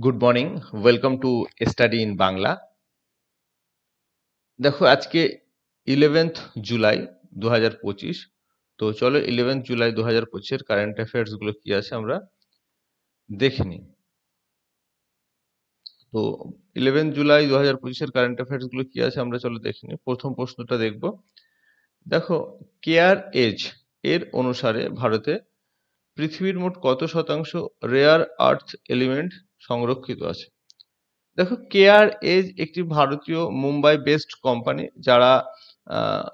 Good morning, welcome to study in Bangla. দেখো আজকে 11th July 2025। তো চলো 11th জুলাই 2025 কারেন্ট অ্যাফেয়ার্স গুলো কি আছে আমরা দেখে নিই। তো 11th জুলাই 2025 কারেন্ট অ্যাফেয়ার্স গুলো কি আছে আমরা চলো দেখে নিই। প্রথম প্রশ্নটা দেখব। দেখো, কেয়ার এজ এর অনুসারে ভারতে পৃথিবীর মোট কত শতাংশ রেয়ার আর্থ এলিমেন্ট সংরক্ষিত আছে? দেখো, কেয়ার এজ একটি ভারতীয় মুম্বাই বেসড কোম্পানি যারা আহ,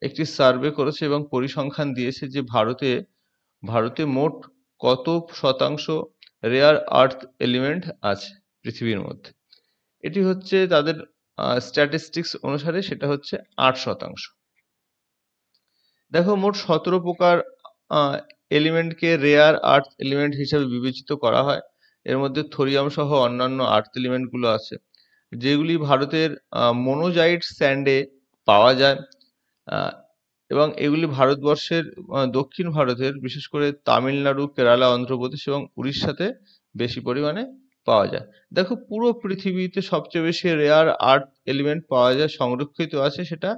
একটি সার্ভে করেছে এবং পরিসংখ্যান দিয়েছে যে ভারতে মোট কত শতাংশ রেয়ার আর্থ এলিমেন্ট আছে পৃথিবীর মধ্যে। এটি হচ্ছে তাদের স্ট্যাটিস্টিক্স অনুসারে সেটা হচ্ছে 8%। দেখো, মোট 17 প্রকার এলিমেন্টকে রেয়ার আর্থ এলিমেন্ট হিসেবে বিবেচিত করা হয়। এর মধ্যে থোরিয়াম সহ অন্যান্য আর্থ এলিমেন্ট গুলো আছে, যেগুলি ভারতের মোনোজাইট স্যান্ডে পাওয়া যায়। আহ, এবং এগুলি ভারতবর্ষের দক্ষিণ ভারতের বিশেষ করে তামিলনাড়ু, কেরালা, অন্ধ্রপ্রদেশ এবং উড়িষ্যাতে বেশি পরিমাণে পাওয়া যায়। দেখো, পুরো পৃথিবীতে সবচেয়ে বেশি রেয়ার আর্থ এলিমেন্ট পাওয়া যায়, সংরক্ষিত আছে সেটা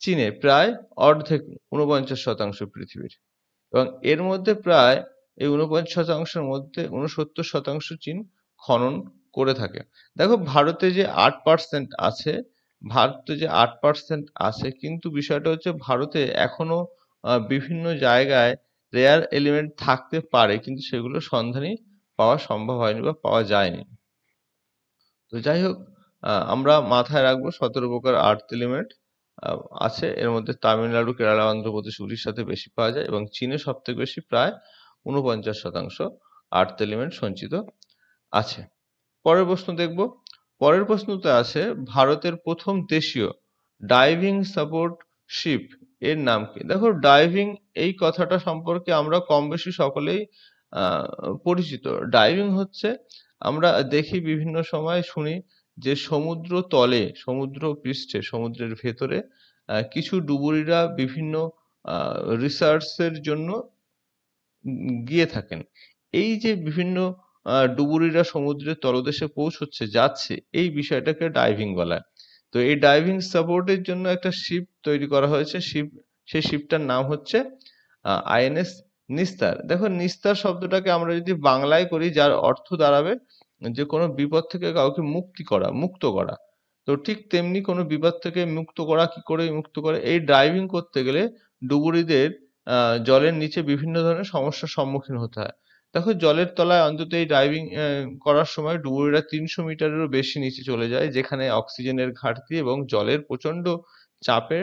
চীনে, প্রায় অর্ধেক 49% পৃথিবীর। এবং এর মধ্যে প্রায় এই 49%-এর মধ্যে 69% চীন খনন করে থাকে। দেখো, ভারতে যে 8% আছে, কিন্তু বিষয়টা হচ্ছে ভারতে এখনো বিভিন্ন জায়গায় রেয়ার এলিমেন্ট থাকতে পারে, কিন্তু সেগুলো সন্ধানই পাওয়া সম্ভব হয়নি বা পাওয়া যায়নি। তো যাই হোক, আমরা মাথায় রাখবো 17 প্রকার আর্থ এলিমেন্ট আছে। এর মধ্যে তামিলনাড়ু, কেরালা, অন্ধ্রপ্রদেশ, উড়িষ্যাতে বেশি পাওয়া যায় এবং চীনে সব থেকে বেশি, প্রায় 49% আর্থ এলিমেন্ট সঞ্চিত আছে। পরের প্রশ্ন দেখব। পরের প্রশ্নতে আছে, ভারতের প্রথম দেশীয় ডাইভিং সাপোর্ট শিপ এর নাম কি? দেখো, ডাইভিং এই কথাটা সম্পর্কে আমরা কম বেশি সকলেই আহ, পরিচিত। ডাইভিং হচ্ছে, আমরা দেখি বিভিন্ন সময় শুনি যে সমুদ্র তলে, সমুদ্র পৃষ্ঠে, সমুদ্রের ভেতরে কিছু ডুবুরিরা বিভিন্ন রিসার্চের জন্য গিয়ে থাকেন। এই যে বিভিন্ন ডুবুরিরা সমুদ্রের তলদেশে যাচ্ছে, এই বিষয়টাকে ডাইভিং বলা হয়। তো এই ডাইভিং সাপোর্টের জন্য একটা শিপ তৈরি করা হয়েছে। সেই শিপটার নাম হচ্ছে আইএনএস নিস্তার। দেখো, নিস্তার শব্দটাকে আমরা যদি বাংলায় করি, যার অর্থ দাঁড়াবে যে কোনো বিপদ থেকে কাউকে মুক্ত করা। তো ঠিক তেমনি কোনো বিপদ থেকে মুক্ত করা, কি করে মুক্ত করে? এই ডাইভিং করতে গেলে ডুবুরিদের জলের নিচে বিভিন্ন ধরনের সমস্যার সম্মুখীন হতে হয়। দেখো, জলের তলায় অন্তত এই ডাইভিং করার সময় ডুবুরিরা 300 মিটারেরও বেশি নিচে চলে যায়, যেখানে অক্সিজেনের ঘাটতি এবং জলের প্রচন্ড চাপে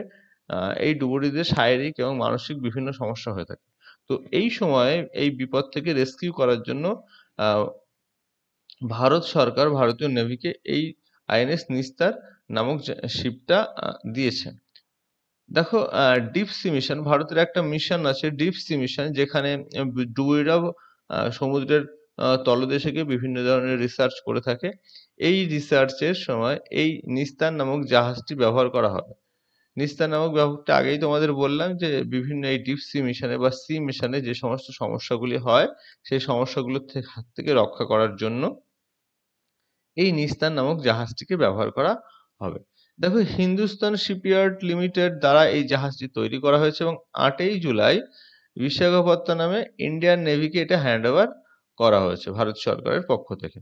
এই ডুবুরিদের শারীরিক এবং মানসিক বিভিন্ন সমস্যা হয়ে থাকে। তো এই সময় এই বিপদ থেকে রেস্কিউ করার জন্য আহ, ভারত সরকার ভারতীয় নেভিকে এই আইএনএস নিস্তার নামক শিপটা দিয়েছে। দেখো, ডিপ সি মিশন, ভারতের একটা মিশন আছে ডিপ সি মিশন, যেখানে ডুবুরিরা সমুদ্রের তলদেশে গিয়ে বিভিন্ন ধরনের রিসার্চ করে থাকে। এই রিসার্চের সময় এই নিস্তার নামক জাহাজটি ব্যবহার করা হবে। নিস্তার নামক ব্যবহারটা আগেই তোমাদের বললাম যে বিভিন্ন এই ডিপ সি মিশনে বা সি মিশনে যে সমস্ত সমস্যাগুলি হয়, সেই সমস্যাগুলো হাত থেকে রক্ষা করার জন্য এই নিস্তার নামক জাহাজটিকে ব্যবহার করা হবে। দেখো, হিন্দুস্তান শিপইয়ার্ড লিমিটেড দ্বারা এই জাহাজটি তৈরি করা হয়েছে এবং 8ই জুলাই বিশাখাপত্তনমে ইন্ডিয়ান নেভিকে এটা হ্যান্ড ওভার করা হয়েছে ভারত সরকারের পক্ষ থেকে।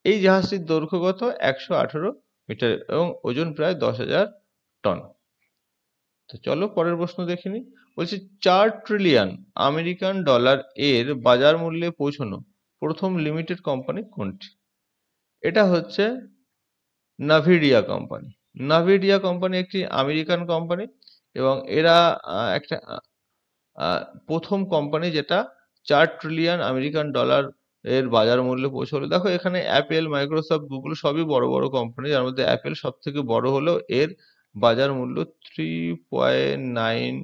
এই জাহাজটির দৈর্ঘ্য কত? 118 মিটার এবং ওজন প্রায় 10,000 টন। তো চলো পরের প্রশ্ন দেখে নিই। বলছে, 4 ট্রিলিয়ন আমেরিকান ডলার এর বাজার মূল্যে পৌঁছানো প্রথম লিমিটেড কোম্পানি কোনটি? এটা হচ্ছে নাভিডিয়া কোম্পানি। নাভিডিয়া কোম্পানি একটি আমেরিকান কোম্পানি এবং এরা একটা প্রথম কোম্পানি যেটা 4 ট্রিলিয়ন আমেরিকান ডলার এর বাজার মূল্যে পৌঁছলো। দেখো, এখানে অ্যাপেল, মাইক্রোসফট, গুগল সবই বড় বড় কোম্পানি, যার মধ্যে অ্যাপেল সব থেকে বড় হলেও এর বাজার মূল্য 3.9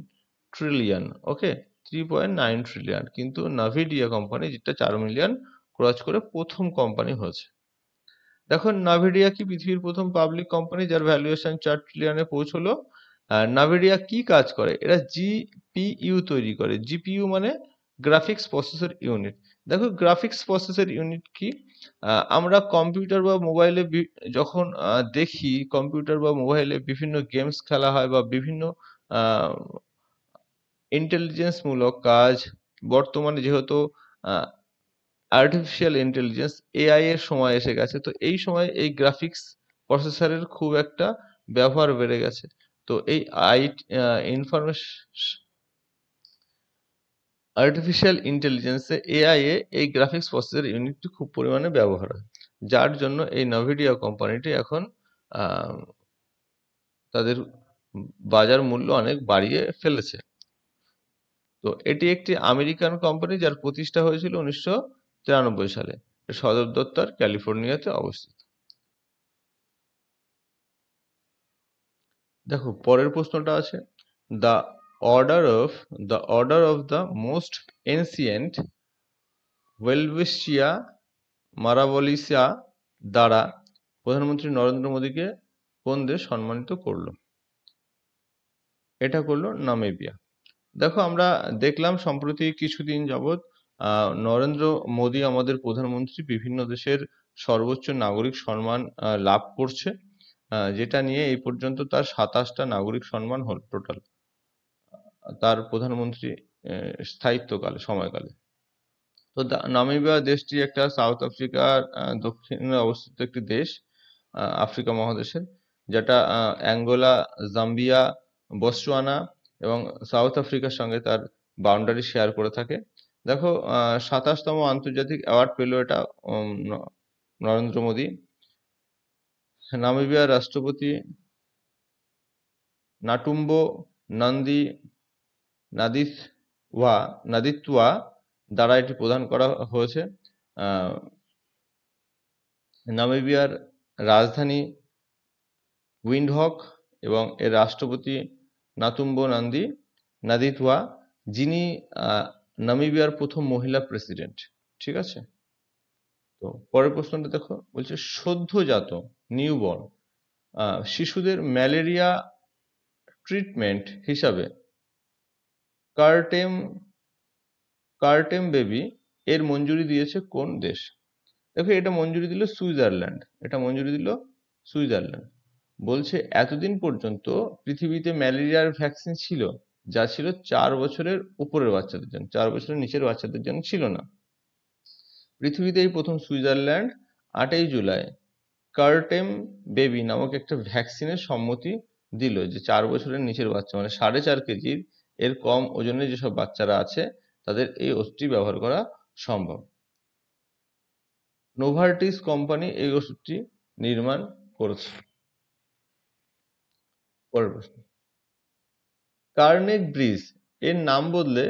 ট্রিলিয়ন। ওকে, 3.9 ট্রিলিয়ন। কিন্তু নাভিডিয়া কোম্পানি যেটা 4 মিলিয়ন ক্রস করে প্রথম কোম্পানি হয়েছে। দেখো, নাভিডিয়া কি পৃথিবীর প্রথম পাবলিক কোম্পানি যার ভ্যালুয়েশন 4 ট্রিলিয়নে পৌঁছলো। নাভিডিয়া কি কাজ করে? এরা জিপিইউ তৈরি করে। জিপিইউ মানে গ্রাফিক্স প্রসেসর ইউনিট। দেখো গ্রাফিক্স প্রসেসর ইউনিট কি? আমরা কম্পিউটার বা মোবাইলে যখন দেখি কম্পিউটার বা মোবাইলে বিভিন্ন গেমস খেলা হয় বা বিভিন্ন ইন্টেলিজেন্স মূলক কাজ, বর্তমানে যেহেতু আর্টিফিশিয়াল ইন্টেলিজেন্স এআই এর সময় এসে গেছে, তো এই সময় এই গ্রাফিক্স প্রসেসরের খুব একটা ব্যবহার বেড়ে গেছে। তো এই আই ইনফরমেশন আর্টিফিশিয়াল ইন্টেলিজেন্সে এআই এ এই গ্রাফিক্স প্রসেসর ইউনিটটি খুব পরিমাণে ব্যবহার হয়, যার জন্য এই নভিডিয়া কোম্পানিটি এখন আহ, তাদের বাজার মূল্য অনেক বাড়িয়ে ফেলেছে। তো এটি একটি আমেরিকান কোম্পানি যার প্রতিষ্ঠা হয়েছিল 1993 সালে। এর সদর দপ্তর ক্যালিফোর্নিয়াতে অবস্থিত। দেখো পরের প্রশ্নটা আছে, the order of the most ancient ওয়েলভিশিয়া মারাভলিসা দ্বারা প্রধানমন্ত্রী নরেন্দ্র মোদীকে কোন দেশ সম্মানিত করলো? এটা করলো নামিবিয়া। দেখো আমরা দেখলাম সম্প্রতি কিছুদিন যাবৎ নরেন্দ্র মোদী আমাদের প্রধানমন্ত্রী বিভিন্ন দেশের সর্বোচ্চ নাগরিক সম্মান লাভ করছে, যেটা নিয়ে এই পর্যন্ত তার 27টা নাগরিক সম্মান হল টোটাল তার প্রধানমন্ত্রী স্থায়িত্বকালে সময়কালে। তো নামিবিয়া দেশটি একটা সাউথ আফ্রিকার দক্ষিণে অবস্থিত একটি দেশ আফ্রিকা মহাদেশের, যেটা অ্যাঙ্গোলা, জাম্বিয়া, বতসোয়ানা এবং সাউথ আফ্রিকার সঙ্গে তার বাউন্ডারি শেয়ার করে থাকে। দেখো 27তম আন্তর্জাতিক অ্যাওয়ার্ড পেল এটা নরেন্দ্র মোদী। নামিবিয়ার রাষ্ট্রপতি নাটুম্বো নান্দি নাদিতুয়া দ্বারা এটি প্রদান করা হয়েছে। নামিবিয়ার রাজধানী উইন্ডহক এবং এর রাষ্ট্রপতি নাতুম্বো নাদিতুয়া, যিনি নামিবিয়ার প্রথম মহিলা প্রেসিডেন্ট। ঠিক আছে, তো পরের প্রশ্নটা দেখো, বলছে সদ্যজাত নিউবর্ন শিশুদের ম্যালেরিয়া ট্রিটমেন্ট হিসাবে কার্টেম কার্টেম বেবি এর মঞ্জুরি দিয়েছে কোন দেশ? দেখো এটা মঞ্জুরি দিল সুইজারল্যান্ড। এটা মঞ্জুরি দিল সুইজারল্যান্ড। বলছে এতদিন পর্যন্ত পৃথিবীতে ম্যালেরিয়ার ভ্যাকসিন ছিল, যা ছিল 4 বছরের উপরের বাচ্চাদের জন্য, 4 বছরের নিচের বাচ্চাদের জন্য ছিল না। পৃথিবীতে এই প্রথম সুইজারল্যান্ড 8ই জুলাই কার্টেম বেবি নামক একটা ভ্যাকসিনের সম্মতি দিল, যে 4 বছরের নিচের বাচ্চা মানে 4.5 কেজির এর কম ওজনের যেসব বাচ্চারা আছে তাদের এই ওষুধটি ব্যবহার করা সম্ভব। নোভার্টিস কোম্পানি এই ওষুধটি নির্মাণ করেছে। পরের প্রশ্ন, কার্নেগ ব্রিজ এর নাম বদলে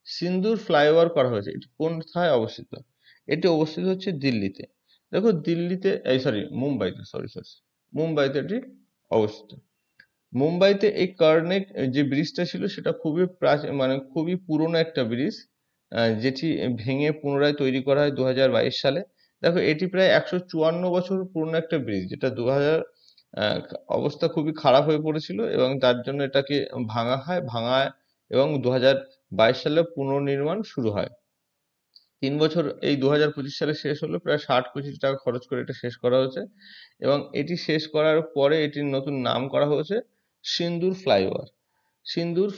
সিন্দুর ফ্লাইওভার করা হয়েছে, এটি কোথায় অবস্থিত? এটি অবস্থিত হচ্ছে দিল্লিতে। দেখো দিল্লিতে, এই সরি মুম্বাইতে, মুম্বাইতে এটি অবস্থিত। মুম্বাইতে এই কার্নেগ যে ব্রিজটা ছিল সেটা খুবই প্রাচীন, মানে খুবই পুরনো একটা ব্রিজ, যেটি ভেঙে পুনরায় তৈরি করা হয় 2022 সালে। দেখো এটি প্রায় 154 বছর পুরনো একটা ব্রিজ, যেটা 2000 অবস্থা খুবই খারাপ হয়ে পড়েছিল এবং তার জন্য এটাকে ভাঙায় এবং 2022 সালে পুনর্নির্মাণ শুরু হয়। 3 বছর এই 2025 সালে শেষ হলো, প্রায় 60 কোটি টাকা খরচ করে এটা শেষ করা হয়েছে এবং এটি শেষ করার পরে এটির নতুন নাম করা হয়েছে সিন্দুর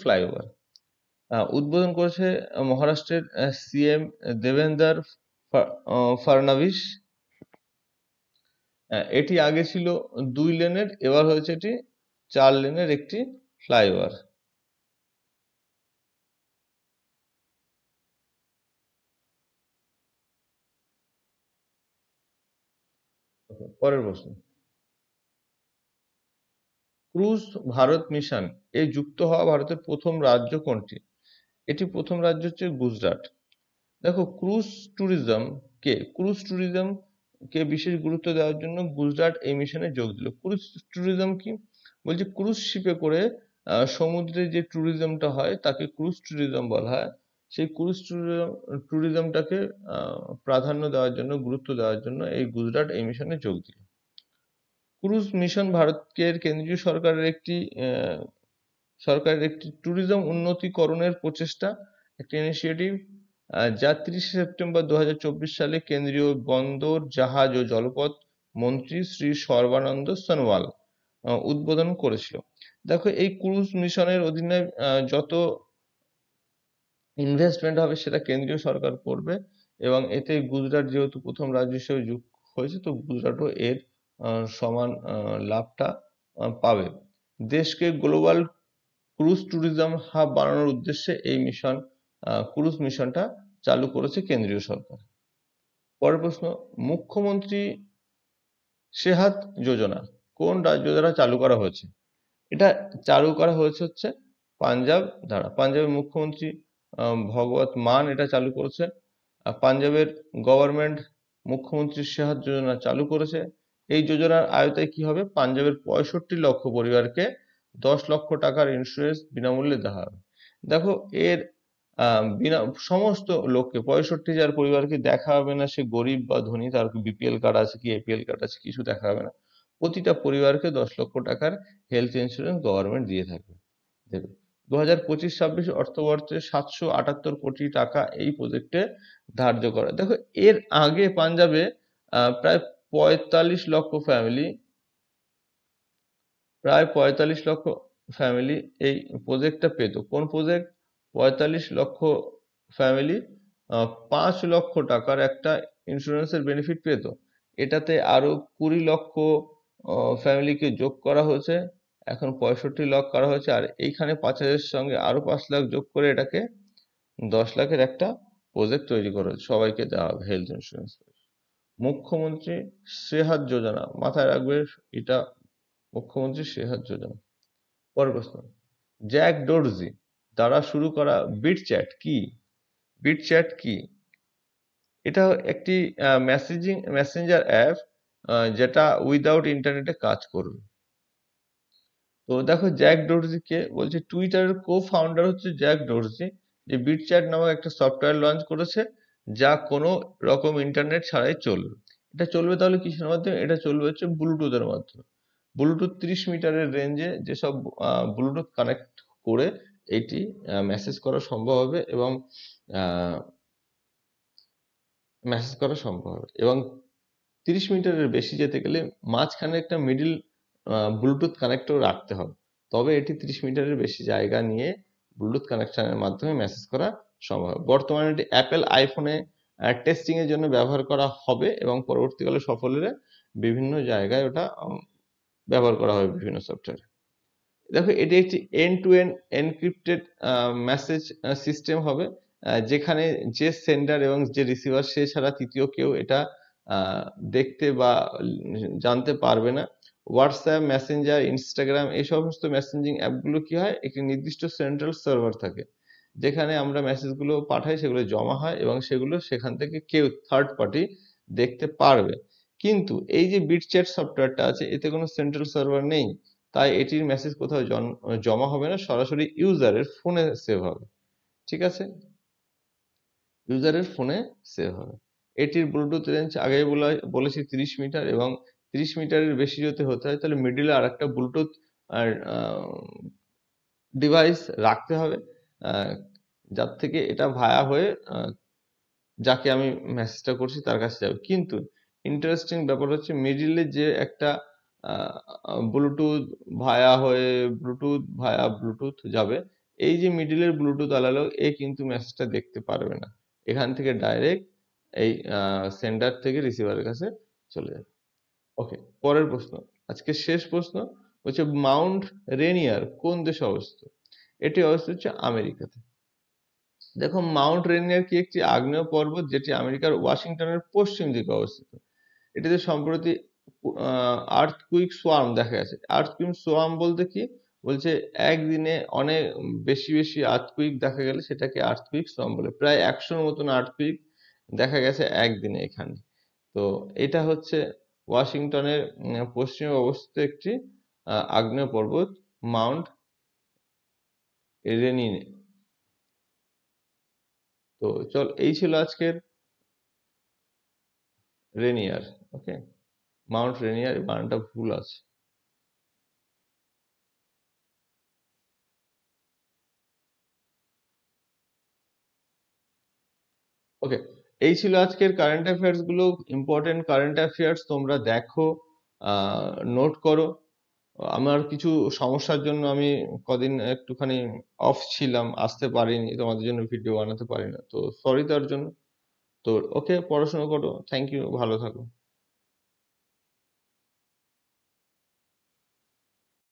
ফ্লাইওভার। উদ্বোধন করেছে মহারাষ্ট্রের সিএম দেবেন্দ্র ফাড়নবিস। এটি আগে ছিল 2 লেনের, এবার হয়েছে এটি 4 লেনের একটি ফ্লাইওভার। পরের প্রশ্ন, ক্রুজ ভারত মিশন এ যুক্ত হওয়া ভারতের প্রথম রাজ্য কোনটি? এটি প্রথম রাজ্য হচ্ছে গুজরাট। দেখো ক্রুজ ট্যুরিজম কে বিশেষ গুরুত্ব দেওয়ার জন্য গুজরাট এই মিশনে যোগ দিল। ক্রুজ ট্যুরিজম কি বলছে? ক্রুজ শিপে করে সমুদ্রে যে ট্যুরিজমটা হয় তাকে ক্রুজ ট্যুরিজম বলা হয়। সেই ক্রুজ ট্যুরিজমটাকে প্রাধান্য দেওয়ার জন্য, গুরুত্ব দেওয়ার জন্য এই গুজরাট এই মিশনে যোগ দিল। ক্রুজ মিশন ভারতের কেন্দ্রীয় সরকারের একটি ট্যুরিজম উন্নতিকরণের প্রচেষ্টা, একটা ইনিশিয়েটিভ যা 30শে সেপ্টেম্বর 2024 সালে কেন্দ্রীয় বন্দর, জাহাজ ও জলপথ মন্ত্রী শ্রী সর্বানন্দ সোনোয়াল উদ্বোধন করেছিল। দেখো, এই ক্রুজ মিশনের অধীনে যত ইনভেস্টমেন্ট হবে সেটা কেন্দ্রীয় সরকার করবে, এবং এতে গুজরাট যেহেতু প্রথম রাজ্য হিসেবে যুক্ত হয়েছে, তো গুজরাটও এর সমান লাভটা পাবে। দেশকে গ্লোবাল ক্রুজ ট্যুরিজম হাব বানানোর উদ্দেশ্যে এই ক্রুজ মিশনটা চালু করেছে কেন্দ্রীয় সরকার। পরের প্রশ্ন, মুখ্যমন্ত্রী সেহাত যোজনা কোন রাজ্য দ্বারা চালু করা হয়েছে? এটা চালু করা হয়েছে হচ্ছে পাঞ্জাব দ্বারা। পাঞ্জাবের মুখ্যমন্ত্রী ভগবত মান এটা চালু করেছে। পাঞ্জাবের গভর্নমেন্ট মুখ্যমন্ত্রী সেহাত যোজনা চালু করেছে। এই যোজনার আওতায় কি হবে? পাঞ্জাবের 65 লক্ষ পরিবারকে 10 লক্ষ টাকার ইন্স্যুরেন্স বিনামূল্যে দেওয়া হবে। দেখো, এর বিনা সমস্ত লোককে, 65,000 পরিবারকে দেখা হবে না সে গরিব বা ধনী, তার বিপিএল কার্ড আছে কি এপিএল কার্ড আছে, কিছু দেখা হবে না। প্রতিটা পরিবারকে 10 লক্ষ টাকার হেলথ ইন্স্যুরেন্স গভর্নমেন্ট দিয়ে দেবে। 2025-26 অর্থবর্ষে 778 কোটি টাকা এই প্রজেক্টে ধার্য করা। দেখো, এর আগে পাঞ্জাবে প্রায় 45 লক্ষ ফ্যামিলি এই প্রজেক্টটা পেত। কোন প্রজেক্ট? 45 লক্ষ ফ্যামিলি 5 লক্ষ টাকার একটা ইন্স্যুরেন্সের বেনিফিট পেত। এটাতে আরো 20 লক্ষ ফ্যামিলিকে যোগ করা হয়েছে, এখন 65 লাখ করা হয়েছে, আর এইখানে 5,000-এর সঙ্গে আরো 5 লাখ যোগ করে এটাকে 10 লাখের একটা প্রজেক্ট তৈরি করা হয়েছে, সবাইকে দেওয়া হবে হেলথ ইন্স্যুরেন্স। মুখ্যমন্ত্রী সেহাত যোজনা মাথায় রাখবে, এটা মুখ্যমন্ত্রী সেহাত যোজনা। পরের প্রশ্ন, জ্যাক ডোরজি দ্বারা শুরু করা বিটচ্যাট কি? বিটচ্যাট কি? এটা একটি মেসেঞ্জার অ্যাপ যেটা উইদাউট ইন্টারনেটে কাজ করবে। তো দেখো, জ্যাক ডোরজি কে বলছে? টুইটারের কো ফাউন্ডার হচ্ছে জ্যাক ডোরজি, যে বিটচ্যাট নামক একটা সফটওয়্যার লঞ্চ করেছে যা কোনো রকম ইন্টারনেট ছাড়াই চলবে। এটা চলবে তাহলে কিসের মাধ্যমে? এটা চলবে হচ্ছে ব্লুটুথের মাধ্যমে। ব্লুটুথ 30 মিটারের রেঞ্জে যেসব ব্লুটুথ কানেক্ট করে এটি মেসেজ করা সম্ভব হবে, এবং মেসেজ করা সম্ভব হবে, এবং 30 মিটারের বেশি যেতে গেলে মাঝখানে একটা মিডিল ব্লুটুথ কানেক্টর রাখতে হবে, তবে এটি 30 মিটারের বেশি জায়গা নিয়ে ব্লুটুথ কানেকশনের মাধ্যমে মেসেজ করা সম্ভব। বর্তমানে এটি অ্যাপেল আইফোনে টেস্টিং এর জন্য ব্যবহার করা হবে, এবং পরবর্তীকালে সফল হলে বিভিন্ন জায়গায় ওটা ব্যবহার করা হবে বিভিন্ন সফটওয়্যারে। দেখো, এটি একটি end to end encrypted message system হবে, যেখানে যে সেন্ডার এবং যে রিসিভার সে ছাড়া তৃতীয় কেউ এটা দেখতে বা জানতে পারবে না। হোয়াটসঅ্যাপ, মেসেঞ্জার, ইনস্টাগ্রাম এই সমস্ত মেসেঞ্জিং অ্যাপগুলো কি হয়? একটি নির্দিষ্ট সেন্ট্রাল সার্ভার থাকে, যেখানে আমরা মেসেজগুলো পাঠাই, সেগুলো জমা হয়, এবং সেগুলো সেখান থেকে কেউ থার্ড পার্টি দেখতে পারবে। কিন্তু এই যে বিটচ্যাট সফটওয়্যারটা আছে, এতে কোনো সেন্ট্রাল সার্ভার নেই, তাই এটির মেসেজ কোথাও জমা হবে না, সরাসরি ইউজারের ফোনে সেভ হবে। ঠিক আছে, ইউজারের ফোনে সেভ হবে। এটির ব্লুটুথ রেঞ্জ আগেই বলেছি 30 মিটার, এবং 30 মিটারের বেশি যদি হতে হয় তাহলে মিডিলে আর একটা ব্লুটুথ আর ডিভাইস রাখতে হবে, যার থেকে এটা ভায়া হয়ে যাকে আমি মেসেজটা করছি তার কাছে যাবে। কিন্তু ইন্টারেস্টিং ব্যাপার হচ্ছে, মিডিলে যে একটা ব্লুটুথ ভায়া ব্লুটুথ যাবে, এই যে মিডিলের ব্লুটুথ আলালো, এ কিন্তু মেসেজটা দেখতে পারবে না, এখান থেকে ডাইরেক্ট এই সেন্ডার থেকে রিসিভারের কাছে চলে যাবে। ওকে, পরের প্রশ্ন, আজকে শেষ প্রশ্ন হচ্ছে, মাউন্ট রেনিয়ার কোন দেশে অবস্থিত? এটি অবস্থিত হচ্ছে আমেরিকাতে। দেখো, মাউন্ট রেনিয়ার কি একটি আগ্নেয় পর্বত যেটি আমেরিকার ওয়াশিংটনের পশ্চিম দিকে অবস্থিত। এটিতে সম্প্রতি আর্থকুইক সোয়ার্ম দেখা গেছে। আর্থকুইক সোয়ার্ম বলতে কি? বলছে একদিনে অনেক বেশি বেশি আর্থকুইক দেখা গেলে সেটাকে আর্থকুইক সোয়ার্ম বলে। প্রায় 100-র মতন আর্থকুইক দেখা গেছে একদিনে এখানে। তো এটা হচ্ছে ওয়াশিংটনের পশ্চিমে অবস্থিত একটি আগ্নেয় পর্বত, মাউন্ট রেনিয়ার। তো চল, এই ছিল আজকের রেনিয়ার। ওকে, মাউন্ট রেনিয়ার বানানটা ভুল আছে। ওকে, এই ছিল আজকের কারেন্ট অ্যাফেয়ার্স গুলো। ইম্পর্টেন্ট কারেন্ট অ্যাফেয়ার্স তোমরা দেখো, নোট করো। আমার কিছু সমস্যার জন্য আমি কদিন একটুখানি অফ ছিলাম, আসতে পারিনি, তোমাদের জন্য ভিডিও বানাতে পারি না, তো সরি তার জন্য। তো ওকে, পড়াশোনা করো, থ্যাংক ইউ, ভালো থাকো।